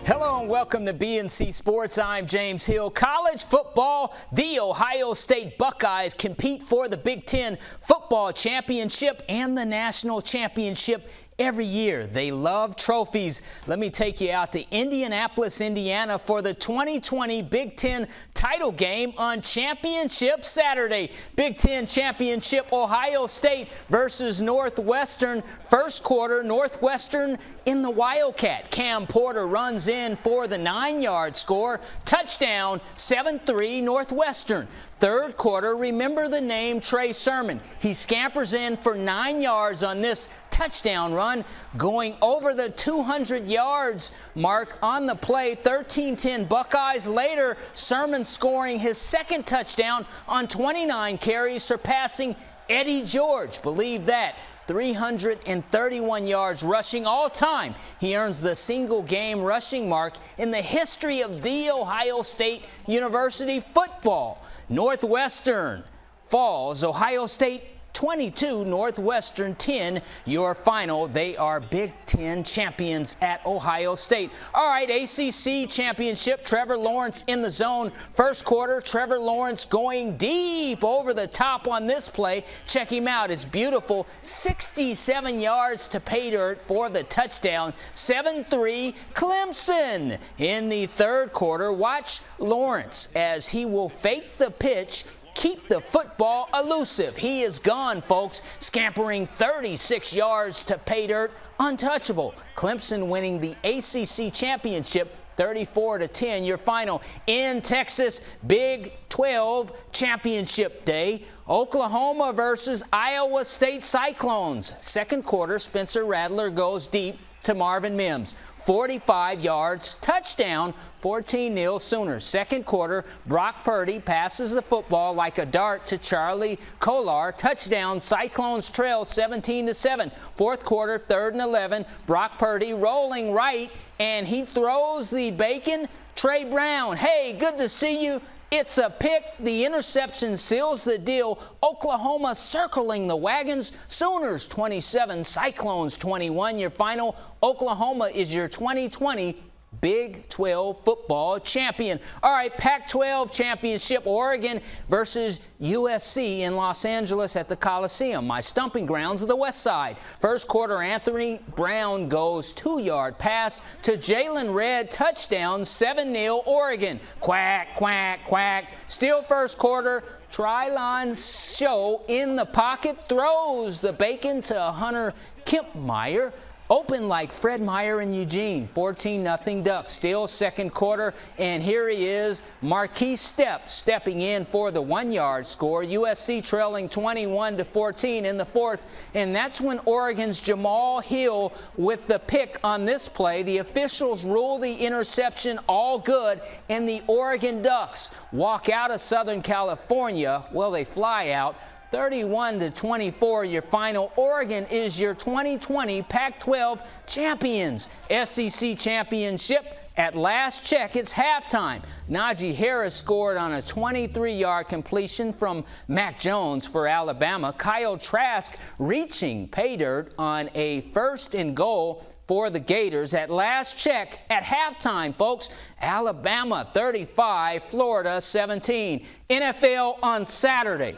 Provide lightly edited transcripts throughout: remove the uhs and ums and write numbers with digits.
Hello and welcome to BNC Sports. I'm James Hill. College football, the Ohio State Buckeyes compete for the Big Ten Football Championship and the National Championship every year. They love trophies. Let me take you out to Indianapolis, Indiana for the 2020 Big Ten title game on Championship Saturday. Big Ten Championship, Ohio State versus Northwestern. First quarter, Northwestern in the Wildcat. Cam Porter runs in for the 9-yard score. Touchdown, 7-3 Northwestern. Third quarter, remember the name Trey Sermon. He scampers in for 9 yards on this touchdown run, going over the 200 yards mark on the play. 13-10 Buckeyes. Later, Sermon scoring his second touchdown on 29 carries, surpassing Eddie George. Believe that. 331 yards rushing all time. He earns the single game rushing mark in the history of the Ohio State University football. Northwestern falls. Ohio State 22, Northwestern 10, your final. They are Big Ten champions at Ohio State. All right, ACC championship, Trevor Lawrence in the zone. First quarter, Trevor Lawrence going deep over the top on this play. Check him out. It's beautiful. 67 yards to pay dirt for the touchdown. 7-3 Clemson. In the third quarter, watch Lawrence as he will fake the pitch, keep the football elusive. He is gone, folks, scampering 36 yards to pay dirt, untouchable. Clemson winning the ACC championship 34-10, your final. In Texas, Big 12 championship day. Oklahoma versus Iowa State Cyclones. Second quarter, Spencer Rattler goes deep to Marvin Mims. 45 yards, touchdown, 14-0 Sooners. Second quarter, Brock Purdy passes the football like a dart to Charlie Kolar. Touchdown, Cyclones trail 17-7. Fourth quarter, 3rd and 11. Brock Purdy rolling right, and he throws the bacon. Trey Brown, hey, good to see you. It's a pick. The interception seals the deal. Oklahoma circling the wagons. Sooners 27, Cyclones 21. Your final. Oklahoma is your 2020 Big 12 football champion. All right, Pac-12 championship, Oregon versus USC in Los Angeles at the Coliseum, my stomping grounds of the West Side. First quarter, Anthony Brown goes 2-yard pass to Jalen Redd, touchdown, 7-0 Oregon. Quack, quack, quack. Still first quarter, Trylon Show in the pocket, throws the bacon to Hunter Kempmeyer. Open like Fred Meyer and Eugene. 14-0 Ducks. Still second quarter, and here he is, Marquise Stepp stepping in for the 1-yard score. USC trailing 21-14 in the fourth, and that's when Oregon's Jamal Hill with the pick on this play. The officials rule the interception all good, and the Oregon Ducks walk out of Southern California. Well, they fly out. 31-24, your final. Oregon is your 2020 Pac-12 champions. SEC championship. At last check, it's halftime. Najee Harris scored on a 23-yard completion from Mac Jones for Alabama. Kyle Trask reaching pay dirt on a 1st and goal for the Gators. At last check, at halftime, folks, Alabama 35, Florida 17. NFL on Saturday.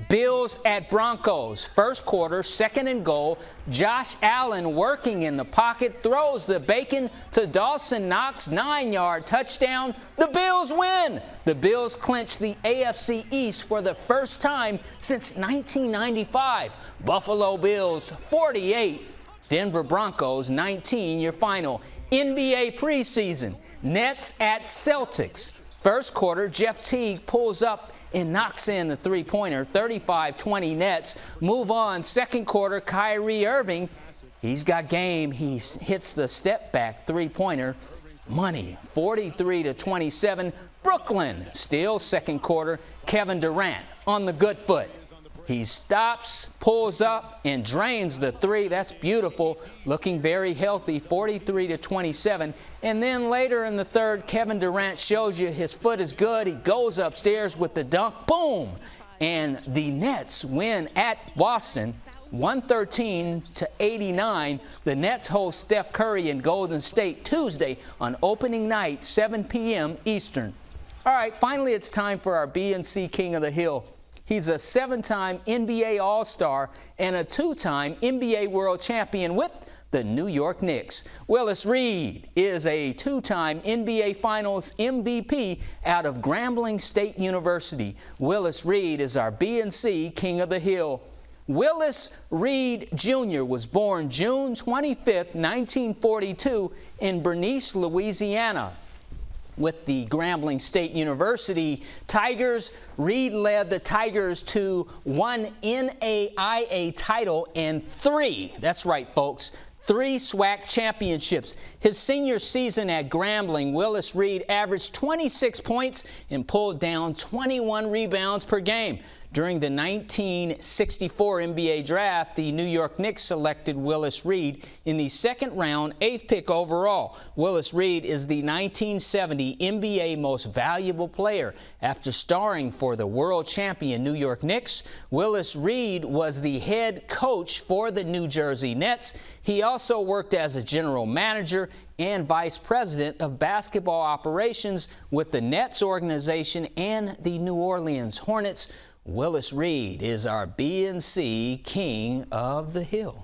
Bills at Broncos. First quarter, 2nd and goal. Josh Allen working in the pocket, throws the bacon to Dawson Knox, 9-yard touchdown. The Bills win. The Bills clinch the AFC East for the first time since 1995. Buffalo Bills 48, Denver Broncos 19, your final. NBA preseason. Nets at Celtics. First quarter, Jeff Teague pulls up and knocks in the three-pointer, 35-20 Nets. Move on, second quarter, Kyrie Irving, he's got game. He hits the step-back three-pointer. Money, 43-27. Brooklyn, still second quarter, Kevin Durant on the good foot. He stops, pulls up, and drains the three. That's beautiful. Looking very healthy, 43-27. And then later in the third, Kevin Durant shows you his foot is good. He goes upstairs with the dunk. Boom! And the Nets win at Boston 113-89. The Nets host Steph Curry in Golden State Tuesday on opening night, 7 p.m. Eastern. All right, finally it's time for our BNC King of the Hill. He's a 7-time NBA All-Star and a 2-time NBA World Champion with the New York Knicks. Willis Reed is a 2-time NBA Finals MVP out of Grambling State University. Willis Reed is our BNC King of the Hill. Willis Reed Jr. was born June 25, 1942 in Bernice, Louisiana. With the Grambling State University Tigers, Reed led the Tigers to 1 NAIA title and 3, that's right folks, 3 SWAC championships. His senior season at Grambling, Willis Reed averaged 26 points and pulled down 21 rebounds per game. During the 1964 NBA draft, the New York Knicks selected Willis Reed in the second round, 8th pick overall. Willis Reed is the 1970 NBA Most Valuable Player. After starring for the world champion New York Knicks, Willis Reed was the head coach for the New Jersey Nets. He also worked as a general manager and vice president of basketball operations with the Nets organization and the New Orleans Hornets. Willis Reed is our BNC King of the Hill.